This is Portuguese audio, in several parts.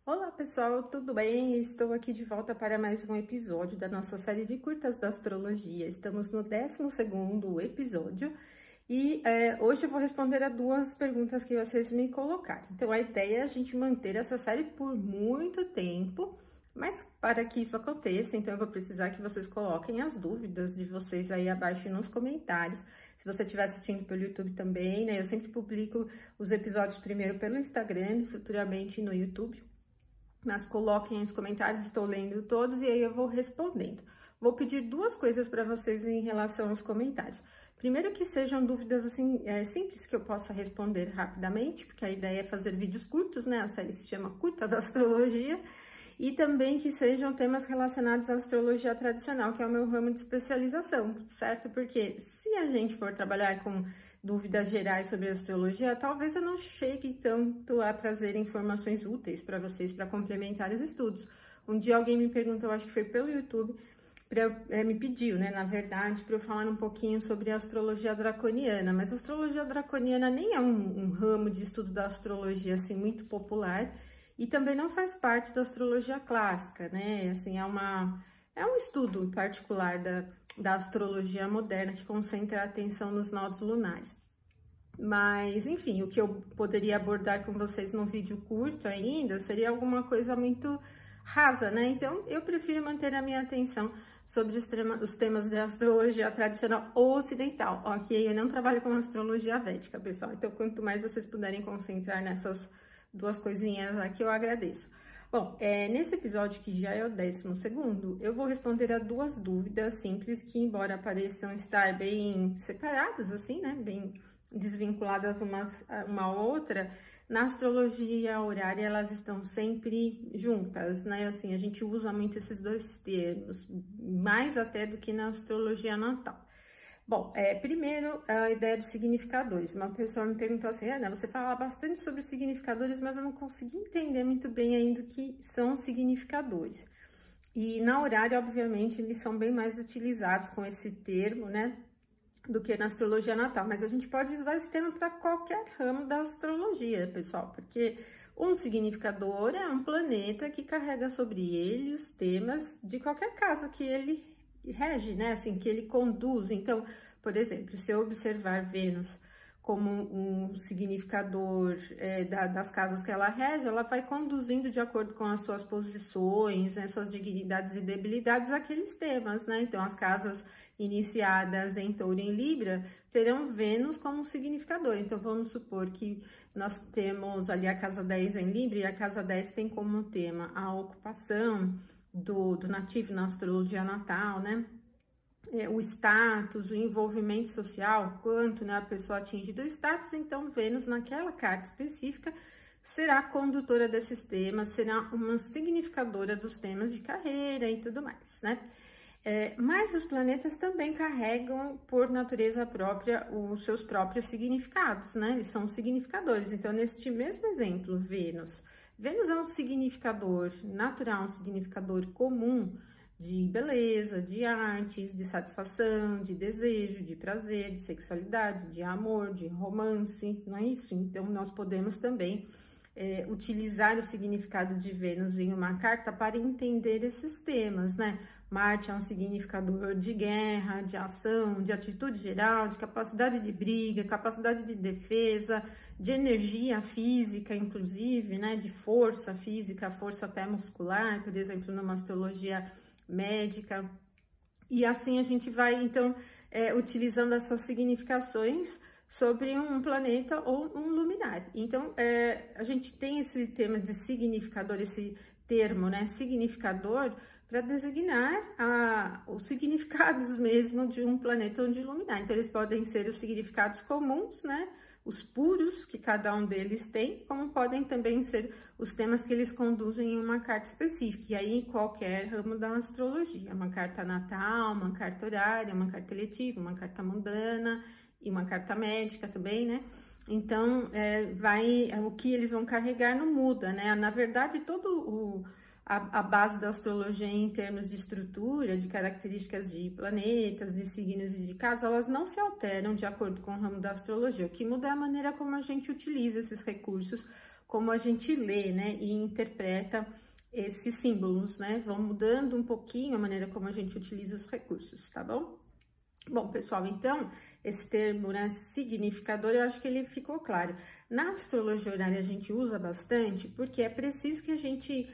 Olá pessoal, tudo bem? Estou aqui de volta para mais um episódio da nossa série de curtas da astrologia. Estamos no 12º episódio e hoje eu vou responder a duas perguntas que vocês me colocaram. Então a ideia é a gente manter essa série por muito tempo, mas para que isso aconteça, então eu vou precisar que vocês coloquem as dúvidas de vocês aí abaixo nos comentários. Se você estiver assistindo pelo YouTube também, né? Eu sempre publico os episódios primeiro pelo Instagram e futuramente no YouTube. Mas coloquem nos comentários, estou lendo todos e aí eu vou respondendo. Vou pedir duas coisas para vocês em relação aos comentários. Primeiro, que sejam dúvidas assim simples que eu possa responder rapidamente, porque a ideia é fazer vídeos curtos, né? A série se chama Curta da Astrologia. E também que sejam temas relacionados à astrologia tradicional, que é o meu ramo de especialização, certo? Porque se a gente for trabalhar com dúvidas gerais sobre astrologia, talvez eu não chegue tanto a trazer informações úteis para vocês, para complementar os estudos. Um dia alguém me perguntou, acho que foi pelo YouTube, me pediu, né, na verdade, para eu falar um pouquinho sobre a astrologia draconiana, mas a astrologia draconiana nem é um ramo de estudo da astrologia, assim, muito popular, e também não faz parte da astrologia clássica, né, assim, é um estudo particular da astrologia moderna que concentra a atenção nos nodos lunares. Mas, enfim, o que eu poderia abordar com vocês num vídeo curto ainda seria alguma coisa muito rasa, né? Então, eu prefiro manter a minha atenção sobre os temas de astrologia tradicional ou ocidental, ok? Eu não trabalho com astrologia védica, pessoal. Então, quanto mais vocês puderem concentrar nessas duas coisinhas aqui, eu agradeço. Bom, nesse episódio, que já é o 12º, eu vou responder a duas dúvidas simples que, embora pareçam estar bem separadas, assim, né, bem desvinculadas uma outra, na astrologia horária elas estão sempre juntas, né, assim, a gente usa muito esses dois termos, mais até do que na astrologia natal. Bom, primeiro, a ideia de significadores. Uma pessoa me perguntou assim, Ana, você fala bastante sobre significadores, mas eu não consegui entender muito bem ainda o que são significadores. E na horária, obviamente, eles são bem mais utilizados com esse termo, né, do que na astrologia natal. Mas a gente pode usar esse termo para qualquer ramo da astrologia, pessoal, porque um significador é um planeta que carrega sobre ele os temas de qualquer casa que ele rege, né, assim, que ele conduz. Então, por exemplo, se eu observar Vênus como um significador das casas que ela rege, ela vai conduzindo de acordo com as suas posições, né, suas dignidades e debilidades, aqueles temas, né? Então, as casas iniciadas em Touro e em Libra terão Vênus como significador. Então, vamos supor que nós temos ali a casa 10 em Libra e a casa 10 tem como tema a ocupação do nativo na astrologia natal, né? O status, o envolvimento social, quanto, né, a pessoa atinge do status, então Vênus naquela carta específica será condutora desses temas, será uma significadora dos temas de carreira e tudo mais, né? Mas os planetas também carregam, por natureza própria, os seus próprios significados, né? Eles são significadores. Então, neste mesmo exemplo, Vênus é um significador natural, um significador comum de beleza, de artes, de satisfação, de desejo, de prazer, de sexualidade, de amor, de romance, não é isso? Então, nós podemos também utilizar o significado de Vênus em uma carta para entender esses temas, né? Marte é um significador de guerra, de ação, de atitude geral, de capacidade de briga, capacidade de defesa, de energia física, inclusive, né? De força física, força até muscular, por exemplo, numa astrologia médica. E assim a gente vai, então, utilizando essas significações sobre um planeta ou um luminar. Então, a gente tem esse tema de significador, esse termo, né, significador, para designar os significados mesmo de um planeta ou de luminar. Então, eles podem ser os significados comuns, né, os puros que cada um deles tem, como podem também ser os temas que eles conduzem em uma carta específica, e aí em qualquer ramo da astrologia, uma carta natal, uma carta horária, uma carta eletiva, uma carta mundana, e uma carta médica também, né? Então, o que eles vão carregar não muda, né? Na verdade, a base da astrologia em termos de estrutura, de características de planetas, de signos e de casas, elas não se alteram de acordo com o ramo da astrologia. O que muda é a maneira como a gente utiliza esses recursos como a gente lê, né, e interpreta esses símbolos, né? Vão mudando um pouquinho a maneira como a gente utiliza os recursos, tá bom? Bom, pessoal, então, esse termo, né, significador, eu acho que ele ficou claro. Na astrologia horária a gente usa bastante porque é preciso que a gente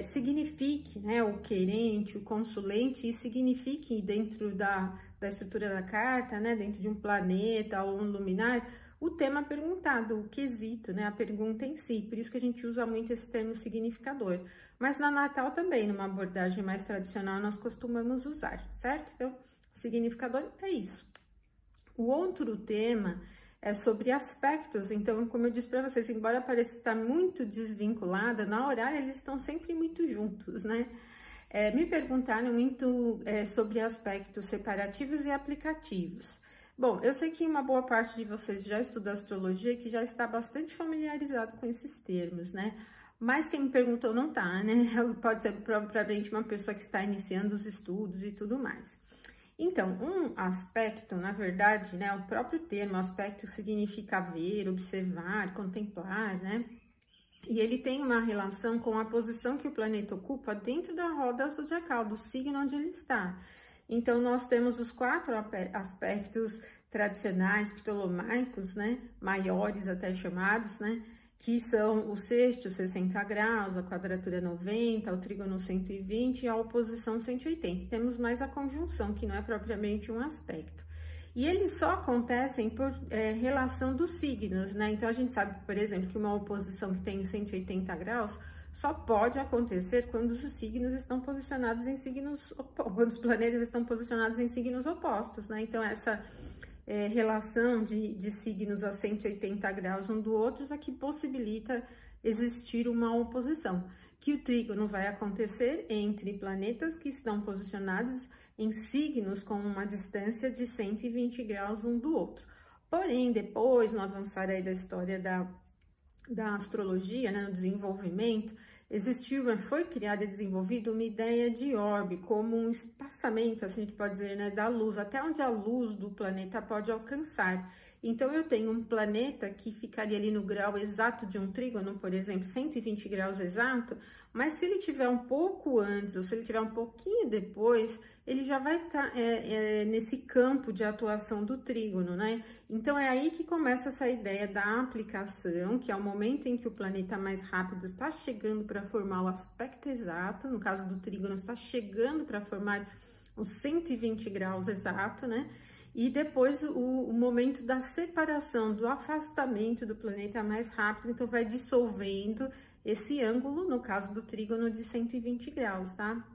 signifique, né, o querente, o consulente, e signifique dentro da estrutura da carta, né, dentro de um planeta ou um luminar, o tema perguntado, o quesito, né, a pergunta em si. Por isso que a gente usa muito esse termo significador. Mas na Natal também, numa abordagem mais tradicional, nós costumamos usar, certo? Então, significador é isso. O outro tema é sobre aspectos. Então, como eu disse para vocês, embora pareça estar muito desvinculada, na horária eles estão sempre muito juntos, né? Me perguntaram muito sobre aspectos separativos e aplicativos. Bom, eu sei que uma boa parte de vocês já estuda astrologia, que já está bastante familiarizado com esses termos, né? Mas quem me perguntou não tá, né? Pode ser propriamente uma pessoa que está iniciando os estudos e tudo mais. Então, um aspecto, na verdade, né, o próprio termo aspecto significa ver, observar, contemplar, né? E ele tem uma relação com a posição que o planeta ocupa dentro da roda zodiacal, do signo onde ele está. Então, nós temos os 4 aspectos tradicionais, ptolomaicos, né, maiores até chamados, né, que são o sexto, 60 graus, a quadratura 90, o trígono 120 e a oposição 180. Temos mais a conjunção, que não é propriamente um aspecto. E eles só acontecem por relação dos signos, né? Então, a gente sabe, por exemplo, que uma oposição que tem 180 graus só pode acontecer quando os signos estão posicionados em signos, quando os planetas estão posicionados em signos opostos, né? Então, essa relação de signos a 180 graus um do outro é que possibilita existir uma oposição, que o trígono vai acontecer entre planetas que estão posicionados em signos com uma distância de 120 graus um do outro. Porém, depois, no avançar aí da história da astrologia, né, no desenvolvimento, foi criada e desenvolvida uma ideia de orbe, como um espaçamento, assim a gente pode dizer, né, da luz, até onde a luz do planeta pode alcançar. Então, eu tenho um planeta que ficaria ali no grau exato de um trígono, por exemplo, 120 graus exato, mas se ele tiver um pouco antes, ou se ele tiver um pouquinho depois, ele já vai estar nesse campo de atuação do trígono, né? Então, é aí que começa essa ideia da aplicação, que é o momento em que o planeta mais rápido está chegando para formar o aspecto exato, no caso do trígono, está chegando para formar os 120 graus exato, né? E depois o momento da separação, do afastamento do planeta mais rápido, então vai dissolvendo esse ângulo, no caso do trígono, de 120 graus, tá?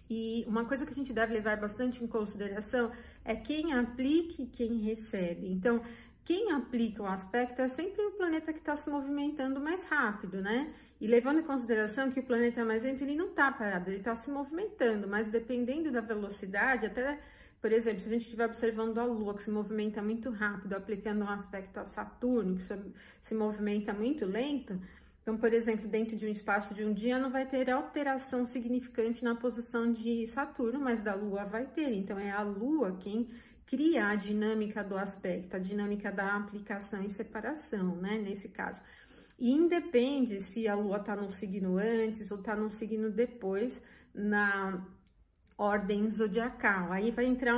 E uma coisa que a gente deve levar bastante em consideração é quem aplica e quem recebe. Então, quem aplica o aspecto é sempre o planeta que está se movimentando mais rápido, né? E levando em consideração que o planeta mais lento, ele não está parado, ele está se movimentando, mas dependendo da velocidade, até... Por exemplo, se a gente estiver observando a Lua, que se movimenta muito rápido, aplicando um aspecto a Saturno, que se movimenta muito lento, então, por exemplo, dentro de um espaço de um dia, não vai ter alteração significante na posição de Saturno, mas da Lua vai ter. Então, é a Lua quem cria a dinâmica do aspecto, a dinâmica da aplicação e separação, né, nesse caso. E independe se a Lua está no signo antes ou está no signo depois, na ordem zodiacal. Aí vai entrar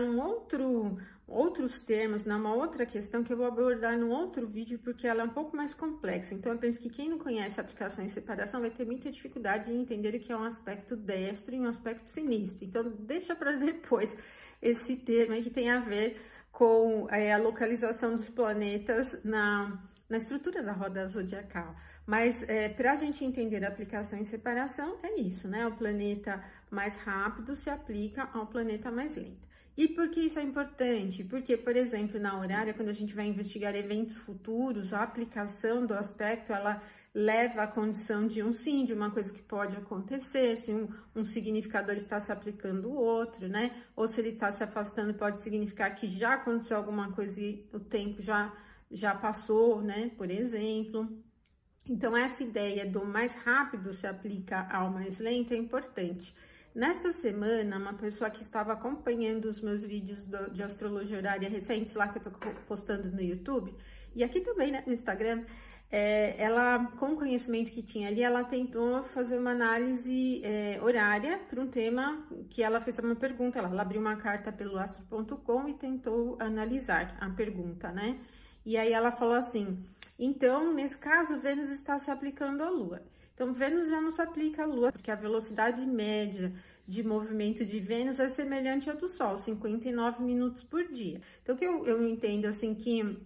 outros termos, numa outra questão que eu vou abordar num outro vídeo, porque ela é um pouco mais complexa. Então, eu penso que quem não conhece aplicação e separação vai ter muita dificuldade em entender o que é um aspecto destro e um aspecto sinistro. Então, deixa para depois esse termo aí que tem a ver com a localização dos planetas na estrutura da roda zodiacal. Mas, para a gente entender a aplicação e separação, é isso, né? O planeta mais rápido se aplica ao planeta mais lento. E por que isso é importante? Porque, por exemplo, na horária, quando a gente vai investigar eventos futuros, a aplicação do aspecto, ela leva à condição de um sim, de uma coisa que pode acontecer, se um significador está se aplicando o outro, né? Ou se ele está se afastando, pode significar que já aconteceu alguma coisa e o tempo já passou, né? Por exemplo. Então, essa ideia do mais rápido se aplica ao mais lento é importante. Nesta semana, uma pessoa que estava acompanhando os meus vídeos de astrologia horária recentes, lá que eu tô postando no YouTube, e aqui também, né, no Instagram, ela, com o conhecimento que tinha ali, ela tentou fazer uma análise horária para um tema que ela fez uma pergunta. Ela abriu uma carta pelo astro.com e tentou analisar a pergunta, né? E aí ela falou assim: então, nesse caso, Vênus está se aplicando à Lua. Então, Vênus já não se aplica à Lua, porque a velocidade média de movimento de Vênus é semelhante à do Sol, 59 minutos por dia. Então, o que eu entendo, assim, que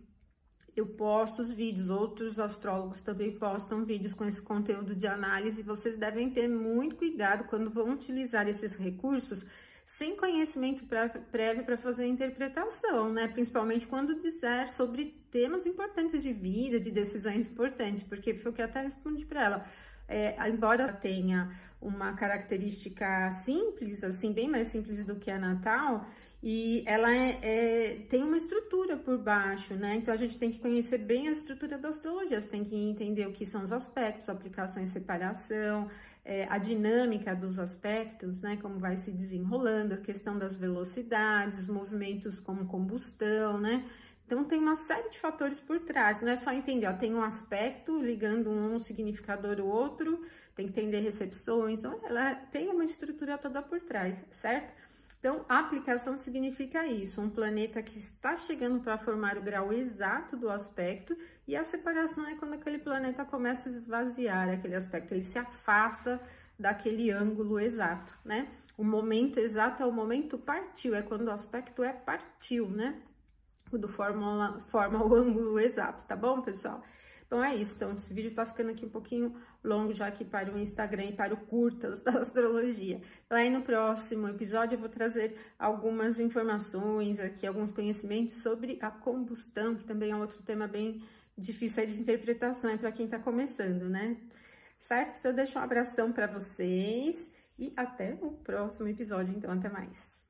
eu posto os vídeos, outros astrólogos também postam vídeos com esse conteúdo de análise, e vocês devem ter muito cuidado quando vão utilizar esses recursos sem conhecimento prévio para fazer a interpretação, né? Principalmente quando disser sobre temas importantes de vida, de decisões importantes, porque foi o que eu até respondi para ela. Embora tenha uma característica simples, assim, bem mais simples do que a natal, e ela tem uma estrutura por baixo, né? Então, a gente tem que conhecer bem a estrutura da astrologia, você tem que entender o que são os aspectos, aplicação e separação, a dinâmica dos aspectos, né? Como vai se desenrolando, a questão das velocidades, movimentos como combustão, né? Então, tem uma série de fatores por trás, não é só entender, ó, tem um aspecto ligando um significador ao outro, tem que entender recepções, então, ela tem uma estrutura toda por trás, certo? Então, a aplicação significa isso, um planeta que está chegando para formar o grau exato do aspecto, e a separação é quando aquele planeta começa a esvaziar aquele aspecto, ele se afasta daquele ângulo exato, né? O momento exato é o momento partiu, é quando o aspecto é partiu, né? Quando forma o ângulo exato, tá bom, pessoal? Então, é isso. Então, esse vídeo tá ficando aqui um pouquinho longo já aqui para o Instagram e para o Curtas da Astrologia. Então, aí no próximo episódio eu vou trazer algumas informações aqui, alguns conhecimentos sobre a combustão, que também é outro tema bem difícil aí de interpretação para quem tá começando, né? Certo? Então, eu deixo um abração para vocês e até o próximo episódio. Então, até mais.